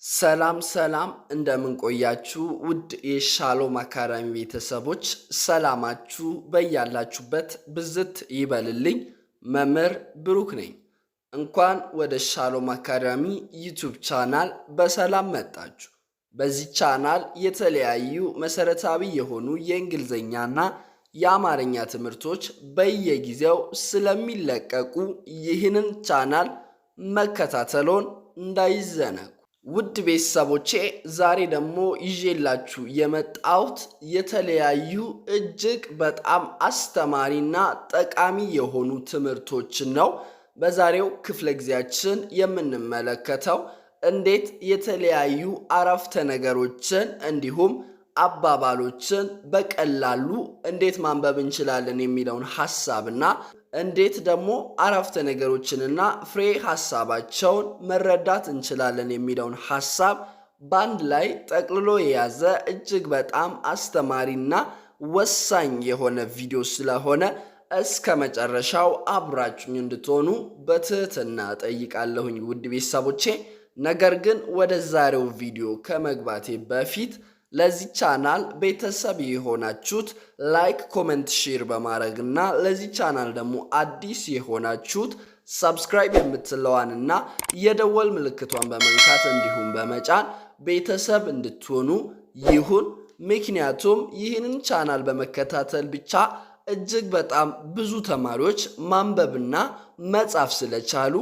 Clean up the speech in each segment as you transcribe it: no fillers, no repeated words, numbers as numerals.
ሰላም እንደምን ቆያችሁ? ውድ የሻሎም አካዳሚ ቤተሰቦች ሰላማችሁ በያላችሁበት ብዝት ይበልልኝ። መምህር ብሩክ ነኝ። እንኳን ወደ ሻሎም አካዳሚ ዩቲዩብ ቻናል በሰላም መጣችሁ። በዚህ ቻናል የተለያዩ መሰረታዊ የሆኑ የእንግሊዝኛና የአማርኛ ትምህርቶች በየጊዜው ስለሚለቀቁ ይህንን ቻናል መከታተሎን እንዳይዘነጉ። ውድ ቤተሰቦቼ ዛሬ ደግሞ ይዤላችሁ የመጣሁት የተለያዩ እጅግ በጣም አስተማሪና ጠቃሚ የሆኑ ትምህርቶችን ነው። በዛሬው ክፍለ ጊዜያችን የምንመለከተው እንዴት የተለያዩ አረፍተ ነገሮችን እንዲሁም አባባሎችን በቀላሉ እንዴት ማንበብ እንችላለን የሚለውን ሐሳብና እንዴት ደግሞ አረፍተ ነገሮችንና ፍሬ ሐሳባቸውን መረዳት እንችላለን የሚለውን ሐሳብ በአንድ ላይ ጠቅልሎ የያዘ እጅግ በጣም አስተማሪና ወሳኝ የሆነ ቪዲዮ ስለሆነ እስከ መጨረሻው አብራችሁኝ እንድትሆኑ በትህትና ጠይቃለሁኝ ውድ ቤተሰቦቼ። ነገር ግን ወደ ዛሬው ቪዲዮ ከመግባቴ በፊት ለዚህ ቻናል ቤተሰብ የሆናችሁት ላይክ፣ ኮሜንት፣ ሼር በማድረግና ለዚህ ቻናል ደግሞ አዲስ የሆናችሁት ሰብስክራይብ የምትለዋንና የደወል ምልክቷን በመንካት እንዲሁም በመጫን ቤተሰብ እንድትሆኑ ይሁን። ምክንያቱም ይህንን ቻናል በመከታተል ብቻ እጅግ በጣም ብዙ ተማሪዎች ማንበብና መጻፍ ስለቻሉ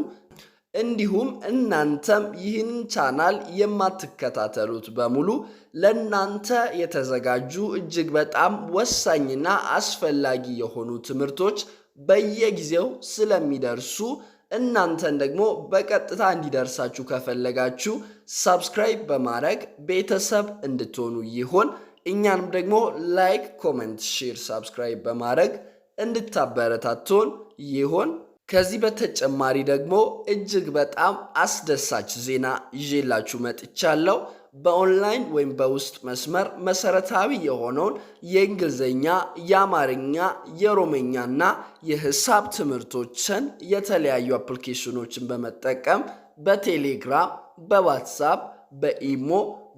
እንዲሁም እናንተም ይህንን ቻናል የማትከታተሉት በሙሉ ለእናንተ የተዘጋጁ እጅግ በጣም ወሳኝና አስፈላጊ የሆኑ ትምህርቶች በየጊዜው ስለሚደርሱ እናንተን ደግሞ በቀጥታ እንዲደርሳችሁ ከፈለጋችሁ ሰብስክራይብ በማድረግ ቤተሰብ እንድትሆኑ ይሁን። እኛንም ደግሞ ላይክ፣ ኮሜንት፣ ሼር፣ ሰብስክራይብ በማድረግ እንድታበረታቱን ይሁን። ከዚህ በተጨማሪ ደግሞ እጅግ በጣም አስደሳች ዜና ይዤላችሁ መጥቻለሁ። በኦንላይን ወይም በውስጥ መስመር መሰረታዊ የሆነውን የእንግሊዝኛ፣ የአማርኛ፣ የኦሮምኛና የሂሳብ ትምህርቶችን የተለያዩ አፕሊኬሽኖችን በመጠቀም በቴሌግራም፣ በዋትሳፕ፣ በኢሞ፣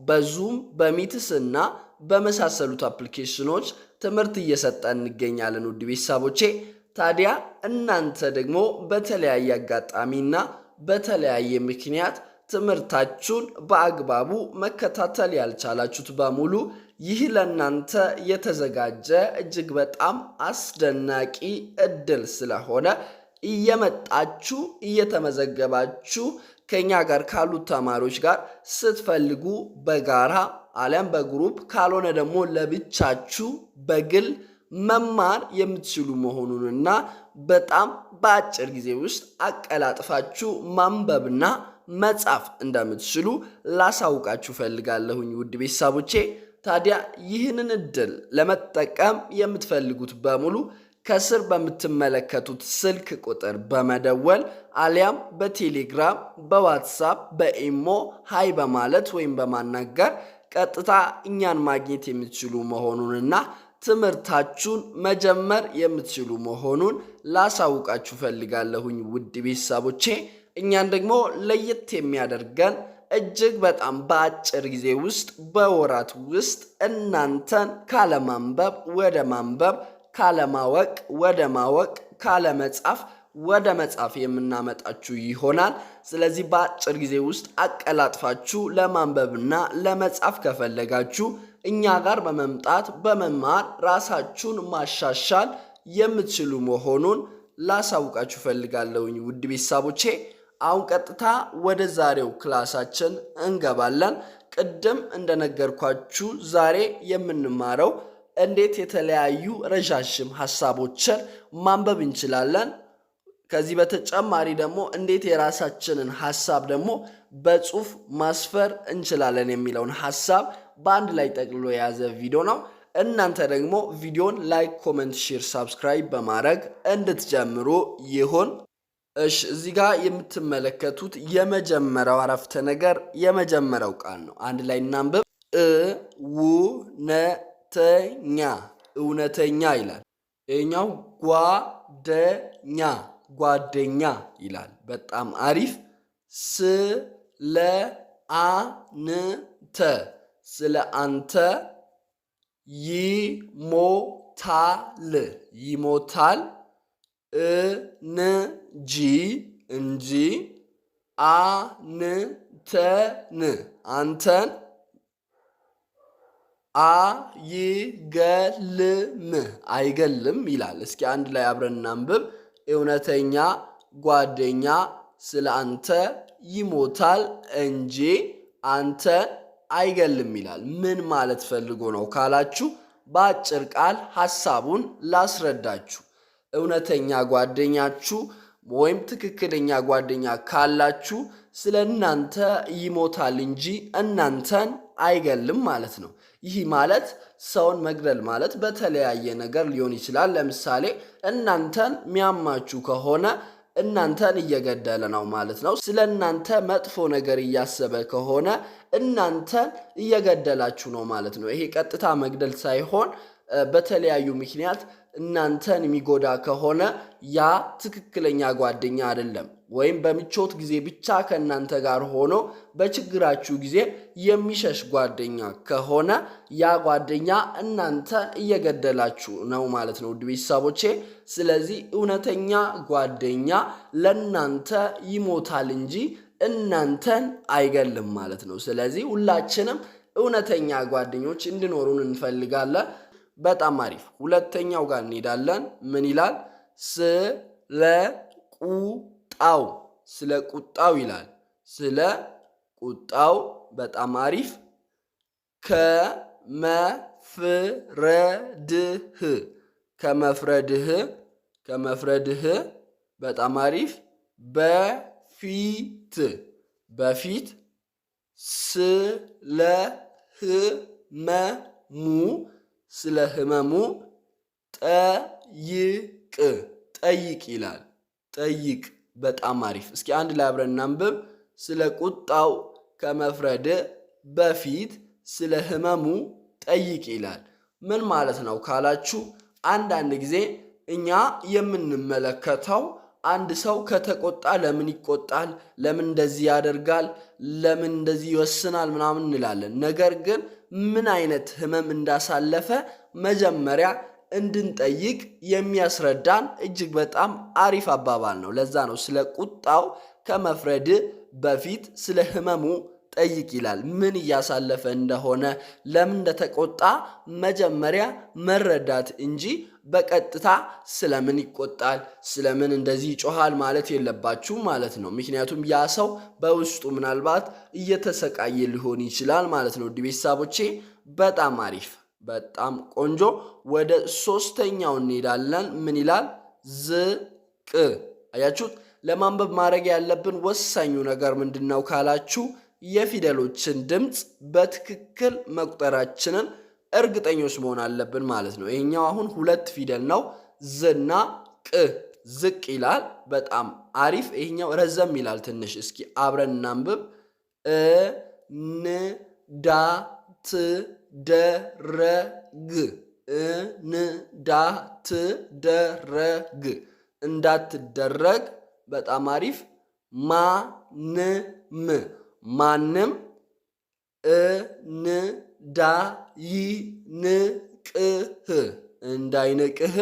በዙም፣ በሚትስ እና በመሳሰሉት አፕሊኬሽኖች ትምህርት እየሰጠን እንገኛለን ውድ ቤተሰቦቼ። ታዲያ እናንተ ደግሞ በተለያየ አጋጣሚና በተለያየ ምክንያት ትምህርታችሁን በአግባቡ መከታተል ያልቻላችሁት በሙሉ ይህ ለእናንተ የተዘጋጀ እጅግ በጣም አስደናቂ እድል ስለሆነ እየመጣችሁ እየተመዘገባችሁ ከኛ ጋር ካሉት ተማሪዎች ጋር ስትፈልጉ በጋራ አሊያም በግሩፕ ካልሆነ ደግሞ ለብቻችሁ በግል መማር የምትችሉ መሆኑንና በጣም በአጭር ጊዜ ውስጥ አቀላጥፋችሁ ማንበብና መጻፍ እንደምትችሉ ላሳውቃችሁ ፈልጋለሁኝ ውድ ቤተሰቦቼ። ታዲያ ይህንን እድል ለመጠቀም የምትፈልጉት በሙሉ ከስር በምትመለከቱት ስልክ ቁጥር በመደወል አሊያም በቴሌግራም፣ በዋትሳፕ፣ በኢሞ ሃይ በማለት ወይም በማናገር ቀጥታ እኛን ማግኘት የምትችሉ መሆኑንና ትምህርታችሁን መጀመር የምትችሉ መሆኑን ላሳውቃችሁ ፈልጋለሁኝ ውድ ቤተሰቦቼ። እኛን ደግሞ ለየት የሚያደርገን እጅግ በጣም በአጭር ጊዜ ውስጥ በወራት ውስጥ እናንተን ካለማንበብ ወደ ማንበብ፣ ካለማወቅ ወደ ማወቅ፣ ካለመጻፍ ወደ መጻፍ የምናመጣችሁ ይሆናል። ስለዚህ በአጭር ጊዜ ውስጥ አቀላጥፋችሁ ለማንበብና ለመጻፍ ከፈለጋችሁ እኛ ጋር በመምጣት በመማር ራሳችሁን ማሻሻል የምትችሉ መሆኑን ላሳውቃችሁ ፈልጋለሁኝ ውድ ቤተሰቦቼ። አሁን ቀጥታ ወደ ዛሬው ክላሳችን እንገባለን። ቅድም እንደነገርኳችሁ ዛሬ የምንማረው እንዴት የተለያዩ ረዣዥም ሐሳቦችን ማንበብ እንችላለን፣ ከዚህ በተጨማሪ ደግሞ እንዴት የራሳችንን ሐሳብ ደግሞ በጽሁፍ ማስፈር እንችላለን የሚለውን ሐሳብ በአንድ ላይ ጠቅልሎ የያዘ ቪዲዮ ነው። እናንተ ደግሞ ቪዲዮን ላይክ፣ ኮሜንት፣ ሼር፣ ሰብስክራይብ በማድረግ እንድትጀምሩ ይሁን። እሺ፣ እዚህ ጋር የምትመለከቱት የመጀመሪያው አረፍተ ነገር የመጀመሪያው ቃል ነው። አንድ ላይ እናንብብ። እውነተኛ እውነተኛ ይላል። ይሄኛው ጓደኛ ጓደኛ ይላል። በጣም አሪፍ። ስለ አንተ ስለ አንተ ይሞታል ይሞታል እንጂ አንተን አይገልም ይላል። እስኪ አንድ ላይ አብረን እናንብብ። እውነተኛ ጓደኛ ስለ አንተ ይሞታል እንጂ አንተን አይገልም ይላል። ምን ማለት ፈልጎ ነው ካላችሁ በአጭር ቃል ሐሳቡን ላስረዳችሁ። እውነተኛ ጓደኛችሁ ወይም ትክክለኛ ጓደኛ ካላችሁ ስለ እናንተ ይሞታል እንጂ እናንተን አይገልም ማለት ነው። ይህ ማለት ሰውን መግደል ማለት በተለያየ ነገር ሊሆን ይችላል። ለምሳሌ እናንተን ሚያማችሁ ከሆነ እናንተን እየገደለ ነው ማለት ነው። ስለ እናንተ መጥፎ ነገር እያሰበ ከሆነ እናንተን እየገደላችሁ ነው ማለት ነው። ይሄ ቀጥታ መግደል ሳይሆን በተለያዩ ምክንያት እናንተን የሚጎዳ ከሆነ ያ ትክክለኛ ጓደኛ አይደለም። ወይም በምቾት ጊዜ ብቻ ከእናንተ ጋር ሆኖ በችግራችሁ ጊዜ የሚሸሽ ጓደኛ ከሆነ ያ ጓደኛ እናንተን እየገደላችሁ ነው ማለት ነው ውድ ቤተሰቦቼ። ስለዚህ እውነተኛ ጓደኛ ለእናንተ ይሞታል እንጂ እናንተን አይገልም ማለት ነው። ስለዚህ ሁላችንም እውነተኛ ጓደኞች እንዲኖሩን እንፈልጋለን። በጣም አሪፍ። ሁለተኛው ጋር እንሄዳለን። ምን ይላል? ስለ ቁጣው ይላል። ስለ ቁጣው በጣም አሪፍ። ከመፍረድህ በጣም አሪፍ። በፊት ስለ ህመሙ ጠይቅ ይላል። ጠይቅ በጣም አሪፍ። እስኪ አንድ ላይ አብረን እናንብብ። ስለ ቁጣው ከመፍረድ በፊት ስለ ህመሙ ጠይቅ ይላል። ምን ማለት ነው ካላችሁ አንዳንድ ጊዜ እኛ የምንመለከተው አንድ ሰው ከተቆጣ ለምን ይቆጣል፣ ለምን እንደዚህ ያደርጋል፣ ለምን እንደዚህ ይወስናል ምናምን እንላለን። ነገር ግን ምን አይነት ህመም እንዳሳለፈ መጀመሪያ እንድንጠይቅ የሚያስረዳን እጅግ በጣም አሪፍ አባባል ነው። ለዛ ነው ስለ ቁጣው ከመፍረድ በፊት ስለ ህመሙ ጠይቅ ይላል። ምን እያሳለፈ እንደሆነ ለምን እንደተቆጣ መጀመሪያ መረዳት እንጂ በቀጥታ ስለምን ይቆጣል፣ ስለምን እንደዚህ ይጮሃል ማለት የለባችሁም ማለት ነው። ምክንያቱም ያ ሰው በውስጡ ምናልባት እየተሰቃየ ሊሆን ይችላል ማለት ነው። ውድ ቤተሰቦቼ በጣም አሪፍ፣ በጣም ቆንጆ። ወደ ሶስተኛው እንሄዳለን። ምን ይላል? ዝቅ። አያችሁት? ለማንበብ ማድረግ ያለብን ወሳኙ ነገር ምንድን ነው ካላችሁ የፊደሎችን ድምፅ በትክክል መቁጠራችንን እርግጠኞች መሆን አለብን ማለት ነው። ይሄኛው አሁን 2 ፊደል ነው። ዝና ቅ ዝቅ ይላል። በጣም አሪፍ። ይሄኛው ረዘም ይላል ትንሽ። እስኪ አብረን እናንብብ። እንዳትደረግ እንዳትደረግ። በጣም አሪፍ። ማንም እንዳይንቅህ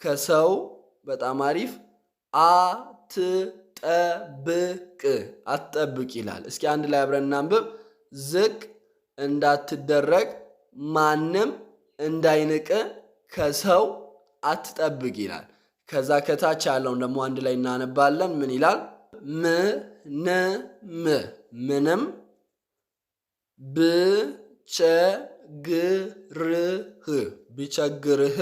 ከሰው በጣም አሪፍ። አትጠብቅ ይላል። እስኪ አንድ ላይ አብረን እናንብብ። ዝቅ እንዳትደረግ ማንም እንዳይንቅ ከሰው አትጠብቅ ይላል። ከዛ ከታች ያለውን ደግሞ አንድ ላይ እናነባለን። ምን ይላል? ምንም ቢቸግርህ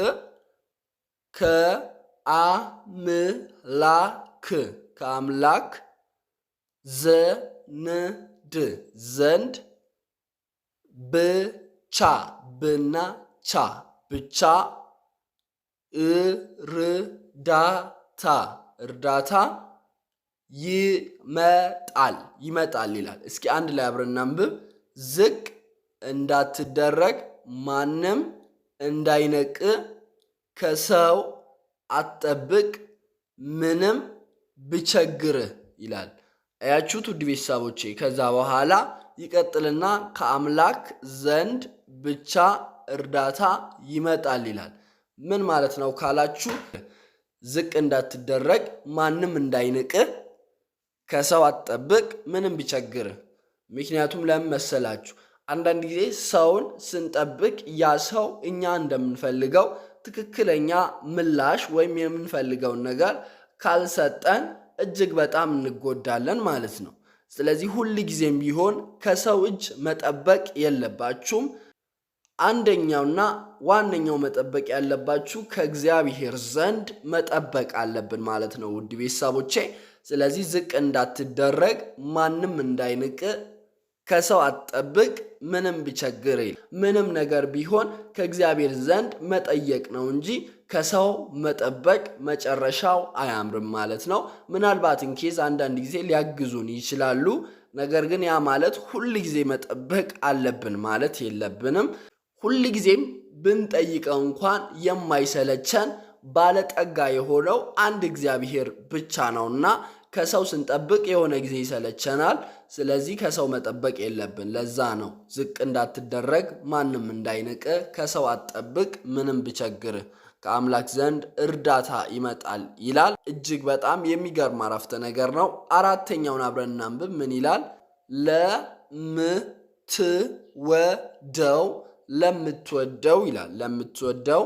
ከአምላክ ዘንድ ብቻ እርዳታ ይመጣል ይላል። እስኪ አንድ ላይ አብረን እናንብብ። ዝቅ እንዳትደረግ ማንም እንዳይነቅ ከሰው አትጠብቅ ምንም ቢቸግርህ ይላል። አያችሁት ውድ ቤተሰቦቼ። ከዛ በኋላ ይቀጥልና ከአምላክ ዘንድ ብቻ እርዳታ ይመጣል ይላል። ምን ማለት ነው ካላችሁ ዝቅ እንዳትደረግ ማንም እንዳይንቅህ ከሰው አትጠብቅ ምንም ቢቸግርህ። ምክንያቱም ለምን መሰላችሁ? አንዳንድ ጊዜ ሰውን ስንጠብቅ ያ ሰው እኛ እንደምንፈልገው ትክክለኛ ምላሽ ወይም የምንፈልገውን ነገር ካልሰጠን እጅግ በጣም እንጎዳለን ማለት ነው። ስለዚህ ሁል ጊዜም ቢሆን ከሰው እጅ መጠበቅ የለባችሁም። አንደኛውና ዋነኛው መጠበቅ ያለባችሁ ከእግዚአብሔር ዘንድ መጠበቅ አለብን ማለት ነው ውድ ቤተሰቦቼ። ስለዚህ ዝቅ እንዳትደረግ ማንም እንዳይንቅ ከሰው አትጠብቅ ምንም ቢቸግር። ምንም ነገር ቢሆን ከእግዚአብሔር ዘንድ መጠየቅ ነው እንጂ ከሰው መጠበቅ መጨረሻው አያምርም ማለት ነው። ምናልባት እንኬዝ አንዳንድ ጊዜ ሊያግዙን ይችላሉ። ነገር ግን ያ ማለት ሁል ጊዜ መጠበቅ አለብን ማለት የለብንም። ሁል ጊዜም ብንጠይቀው እንኳን የማይሰለቸን ባለጠጋ የሆነው አንድ እግዚአብሔር ብቻ ነውና ከሰው ስንጠብቅ የሆነ ጊዜ ይሰለቸናል። ስለዚህ ከሰው መጠበቅ የለብን። ለዛ ነው ዝቅ እንዳትደረግ ማንም እንዳይንቅ ከሰው አትጠብቅ ምንም ቢቸግርህ ከአምላክ ዘንድ እርዳታ ይመጣል ይላል። እጅግ በጣም የሚገርም አረፍተ ነገር ነው። አራተኛውን አብረን እናንብብ። ምን ይላል? ለምትወደው ይላል። ለምትወደው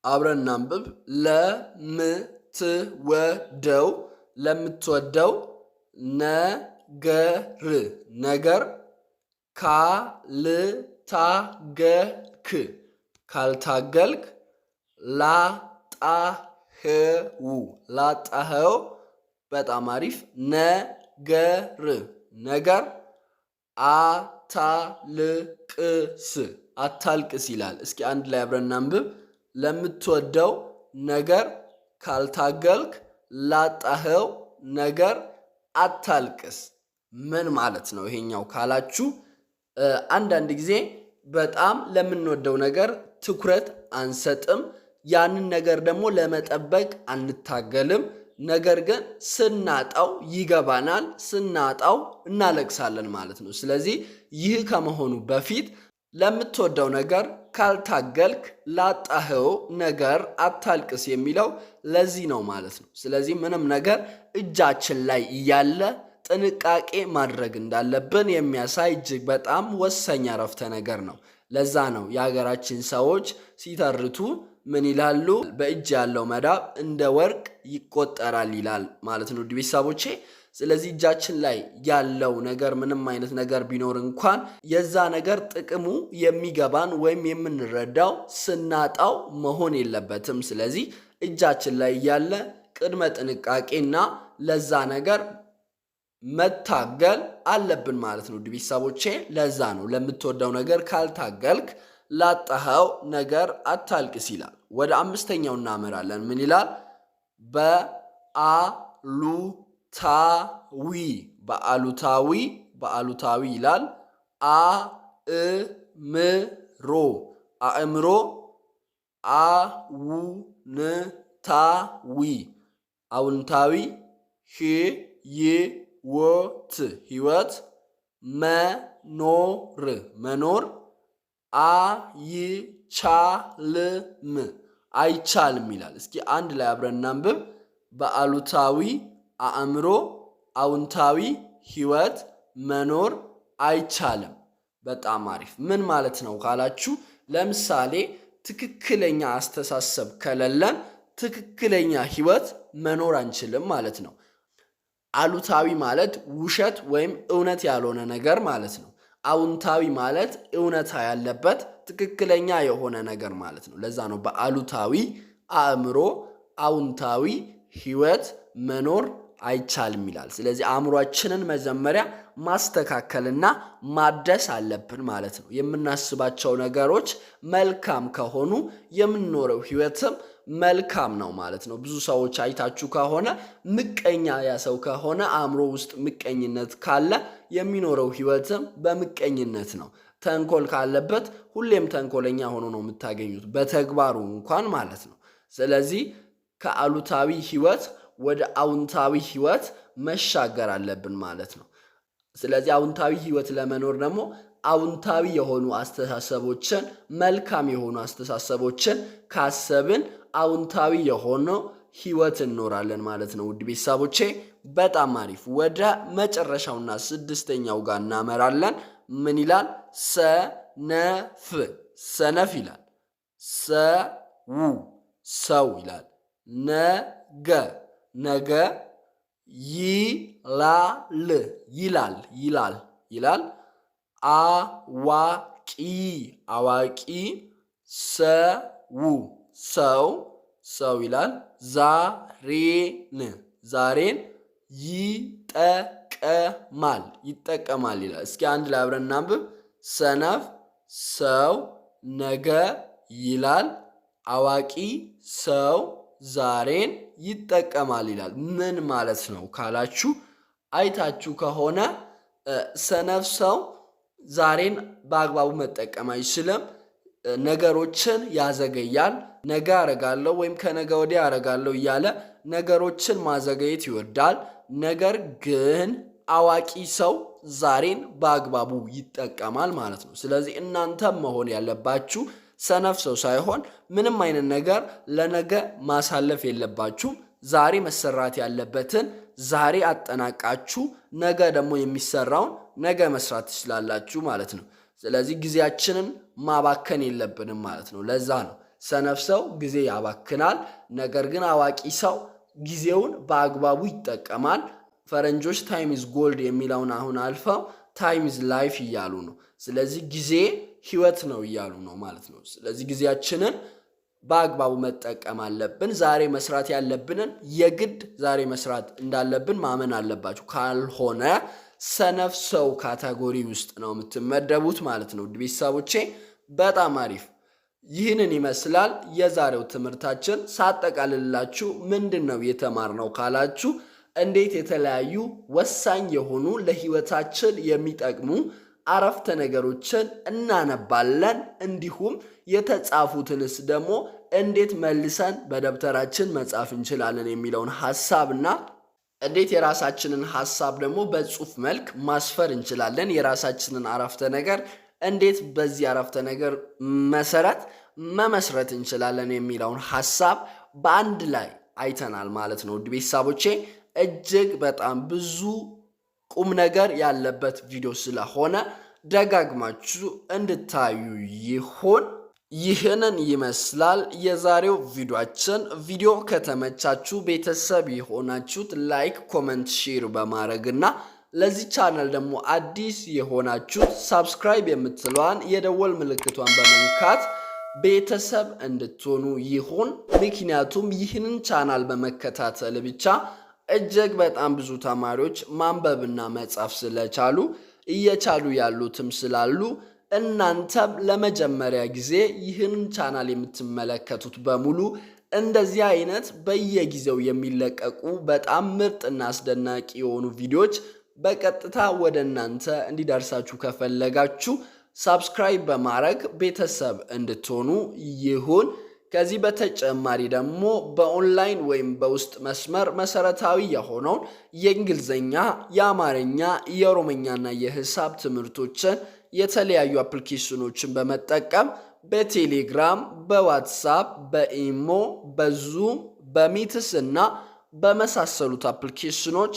አብረን እናንብብ። ለምትወደው ነገር ካልታገልክ ላጣኸው በጣም አሪፍ ነገር አታልቅስ ይላል። እስኪ አንድ ላይ አብረን እናንብብ። ለምትወደው ነገር ካልታገልክ ላጣኸው ነገር አታልቅስ። ምን ማለት ነው ይሄኛው ካላችሁ አንዳንድ ጊዜ በጣም ለምንወደው ነገር ትኩረት አንሰጥም። ያንን ነገር ደግሞ ለመጠበቅ አንታገልም። ነገር ግን ስናጣው ይገባናል፣ ስናጣው እናለቅሳለን ማለት ነው። ስለዚህ ይህ ከመሆኑ በፊት ለምትወደው ነገር ካልታገልክ ላጣኸው ነገር አታልቅስ የሚለው ለዚህ ነው ማለት ነው። ስለዚህ ምንም ነገር እጃችን ላይ እያለ ጥንቃቄ ማድረግ እንዳለብን የሚያሳይ እጅግ በጣም ወሳኝ አረፍተ ነገር ነው። ለዛ ነው የሀገራችን ሰዎች ሲተርቱ ምን ይላሉ? በእጅ ያለው መዳብ እንደ ወርቅ ይቆጠራል ይላል ማለት ነው ቤተሰቦቼ። ስለዚህ እጃችን ላይ ያለው ነገር ምንም አይነት ነገር ቢኖር እንኳን የዛ ነገር ጥቅሙ የሚገባን ወይም የምንረዳው ስናጣው መሆን የለበትም። ስለዚህ እጃችን ላይ ያለ ቅድመ ጥንቃቄና ለዛ ነገር መታገል አለብን ማለት ነው ቤተሰቦቼ። ለዛ ነው ለምትወደው ነገር ካልታገልክ ላጣኸው ነገር አታልቅስ ይላል። ወደ አምስተኛው እናመራለን። ምን ይላል? በአሉታዊ ይላል። አእምሮ አውንታዊ ህይወት መኖር አይቻልም ይላል። እስኪ አንድ ላይ አብረን እናንብብ። በአሉታዊ አእምሮ አውንታዊ ህይወት መኖር አይቻልም። በጣም አሪፍ። ምን ማለት ነው ካላችሁ ለምሳሌ ትክክለኛ አስተሳሰብ ከሌለን ትክክለኛ ህይወት መኖር አንችልም ማለት ነው። አሉታዊ ማለት ውሸት ወይም እውነት ያልሆነ ነገር ማለት ነው። አውንታዊ ማለት እውነታ ያለበት ትክክለኛ የሆነ ነገር ማለት ነው። ለዛ ነው በአሉታዊ አእምሮ አውንታዊ ህይወት መኖር አይቻልም ይላል። ስለዚህ አእምሯችንን መጀመሪያ ማስተካከልና ማደስ አለብን ማለት ነው። የምናስባቸው ነገሮች መልካም ከሆኑ የምንኖረው ህይወትም መልካም ነው ማለት ነው። ብዙ ሰዎች አይታችሁ ከሆነ ምቀኛ ያ ሰው ከሆነ አእምሮ ውስጥ ምቀኝነት ካለ የሚኖረው ህይወትም በምቀኝነት ነው። ተንኮል ካለበት ሁሌም ተንኮለኛ ሆኖ ነው የምታገኙት፣ በተግባሩ እንኳን ማለት ነው። ስለዚህ ከአሉታዊ ህይወት ወደ አዎንታዊ ህይወት መሻገር አለብን ማለት ነው። ስለዚህ አዎንታዊ ህይወት ለመኖር ደግሞ አዎንታዊ የሆኑ አስተሳሰቦችን፣ መልካም የሆኑ አስተሳሰቦችን ካሰብን አዎንታዊ የሆነ ህይወት እንኖራለን ማለት ነው። ውድ ቤተሰቦቼ በጣም አሪፍ። ወደ መጨረሻውና ስድስተኛው ጋር እናመራለን። ምን ይላል? ሰነፍ። ሰነፍ ይላል። ሰው ይላል። ነገ ይላል። አዋቂ ሰው ይላል። ዛሬን ይጠቀማል ይላል። እስኪ አንድ ላይ አብረን እናንብብ። ሰነፍ ሰው ነገ ይላል። አዋቂ ሰው ዛሬን ይጠቀማል ይላል። ምን ማለት ነው ካላችሁ አይታችሁ ከሆነ ሰነፍ ሰው ዛሬን በአግባቡ መጠቀም አይችልም። ነገሮችን ያዘገያል። ነገ አረጋለሁ ወይም ከነገ ወዲያ አረጋለሁ እያለ ነገሮችን ማዘገየት ይወዳል። ነገር ግን አዋቂ ሰው ዛሬን በአግባቡ ይጠቀማል ማለት ነው። ስለዚህ እናንተም መሆን ያለባችሁ ሰነፍ ሰው ሳይሆን ምንም አይነት ነገር ለነገ ማሳለፍ የለባችሁም። ዛሬ መሰራት ያለበትን ዛሬ አጠናቃችሁ ነገ ደግሞ የሚሰራውን ነገ መስራት ትችላላችሁ ማለት ነው። ስለዚህ ጊዜያችንን ማባከን የለብንም ማለት ነው። ለዛ ነው ሰነፍ ሰው ጊዜ ያባክናል፣ ነገር ግን አዋቂ ሰው ጊዜውን በአግባቡ ይጠቀማል። ፈረንጆች ታይም ኢዝ ጎልድ የሚለውን አሁን አልፈው ታይም ኢዝ ላይፍ እያሉ ነው። ስለዚህ ጊዜ ህይወት ነው እያሉ ነው ማለት ነው። ስለዚህ ጊዜያችንን በአግባቡ መጠቀም አለብን። ዛሬ መስራት ያለብንን የግድ ዛሬ መስራት እንዳለብን ማመን አለባችሁ። ካልሆነ ሰነፍ ሰው ካቴጎሪ ውስጥ ነው የምትመደቡት ማለት ነው። ውድ ቤተሰቦቼ በጣም አሪፍ። ይህንን ይመስላል የዛሬው ትምህርታችን። ሳጠቃልላችሁ ምንድን ነው የተማርነው ካላችሁ እንዴት የተለያዩ ወሳኝ የሆኑ ለህይወታችን የሚጠቅሙ አረፍተ ነገሮችን እናነባለን፣ እንዲሁም የተጻፉትንስ ደግሞ እንዴት መልሰን በደብተራችን መጻፍ እንችላለን የሚለውን ሐሳብና እንዴት የራሳችንን ሐሳብ ደግሞ በጽሁፍ መልክ ማስፈር እንችላለን፣ የራሳችንን አረፍተ ነገር እንዴት በዚህ አረፍተ ነገር መሰረት መመስረት እንችላለን የሚለውን ሐሳብ በአንድ ላይ አይተናል ማለት ነው። ውድ ቤተሰቦቼ እጅግ በጣም ብዙ ቁም ነገር ያለበት ቪዲዮ ስለሆነ ደጋግማችሁ እንድታዩ ይሁን። ይህንን ይመስላል የዛሬው ቪዲዮአችን። ቪዲዮ ከተመቻችሁ ቤተሰብ የሆናችሁት ላይክ፣ ኮመንት፣ ሼር በማድረግና ለዚህ ቻናል ደግሞ አዲስ የሆናችሁት ሳብስክራይብ የምትለዋን የደወል ምልክቷን በመንካት ቤተሰብ እንድትሆኑ ይሁን። ምክንያቱም ይህንን ቻናል በመከታተል ብቻ እጅግ በጣም ብዙ ተማሪዎች ማንበብና መጻፍ ስለቻሉ እየቻሉ ያሉትም ስላሉ እናንተም ለመጀመሪያ ጊዜ ይህንን ቻናል የምትመለከቱት በሙሉ እንደዚህ አይነት በየጊዜው የሚለቀቁ በጣም ምርጥና አስደናቂ የሆኑ ቪዲዮዎች በቀጥታ ወደ እናንተ እንዲደርሳችሁ ከፈለጋችሁ ሳብስክራይብ በማድረግ ቤተሰብ እንድትሆኑ ይሁን። ከዚህ በተጨማሪ ደግሞ በኦንላይን ወይም በውስጥ መስመር መሰረታዊ የሆነውን የእንግሊዝኛ፣ የአማርኛ፣ የኦሮምኛና የሂሳብ ትምህርቶችን የተለያዩ አፕሊኬሽኖችን በመጠቀም በቴሌግራም፣ በዋትሳፕ፣ በኢሞ፣ በዙም፣ በሚትስ እና በመሳሰሉት አፕሊኬሽኖች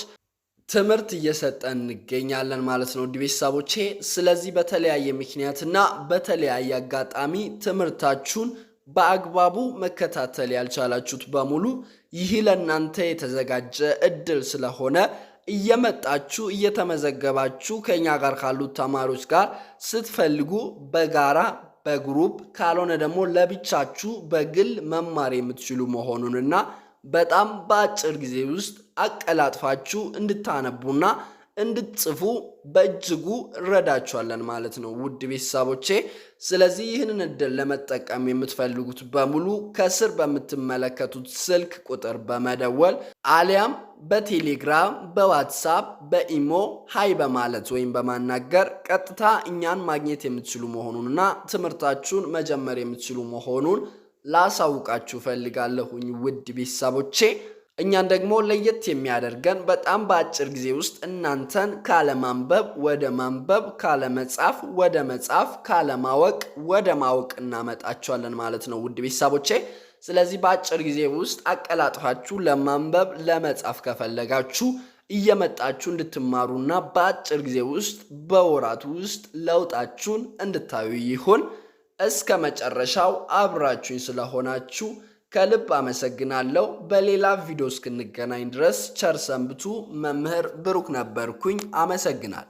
ትምህርት እየሰጠን እንገኛለን ማለት ነው ውድ ቤተሰቦቼ። ስለዚህ በተለያየ ምክንያትና በተለያየ አጋጣሚ ትምህርታችሁን በአግባቡ መከታተል ያልቻላችሁት በሙሉ ይህ ለእናንተ የተዘጋጀ እድል ስለሆነ እየመጣችሁ እየተመዘገባችሁ ከኛ ጋር ካሉት ተማሪዎች ጋር ስትፈልጉ በጋራ በግሩፕ ካልሆነ ደግሞ ለብቻችሁ በግል መማር የምትችሉ መሆኑንና በጣም በአጭር ጊዜ ውስጥ አቀላጥፋችሁ እንድታነቡና እንድትጽፉ በእጅጉ ረዳችኋለን ማለት ነው ውድ ቤተሰቦቼ። ስለዚህ ይህንን እድል ለመጠቀም የምትፈልጉት በሙሉ ከስር በምትመለከቱት ስልክ ቁጥር በመደወል አሊያም በቴሌግራም፣ በዋትሳፕ፣ በኢሞ ሃይ በማለት ወይም በማናገር ቀጥታ እኛን ማግኘት የምትችሉ መሆኑንና ትምህርታችሁን መጀመር የምትችሉ መሆኑን ላሳውቃችሁ ፈልጋለሁኝ ውድ ቤተሰቦቼ። እኛን ደግሞ ለየት የሚያደርገን በጣም በአጭር ጊዜ ውስጥ እናንተን ካለማንበብ ወደ ማንበብ፣ ካለመጻፍ ወደ መጻፍ፣ ካለማወቅ ወደ ማወቅ እናመጣችኋለን ማለት ነው ውድ ቤተሰቦቼ። ስለዚህ በአጭር ጊዜ ውስጥ አቀላጥፋችሁ ለማንበብ ለመጻፍ ከፈለጋችሁ እየመጣችሁ እንድትማሩና በአጭር ጊዜ ውስጥ በወራት ውስጥ ለውጣችሁን እንድታዩ ይሁን። እስከ መጨረሻው አብራችሁኝ ስለሆናችሁ ከልብ አመሰግናለሁ። በሌላ ቪዲዮ እስክንገናኝ ድረስ ቸር ሰንብቱ። መምህር ብሩክ ነበርኩኝ። አመሰግናለሁ።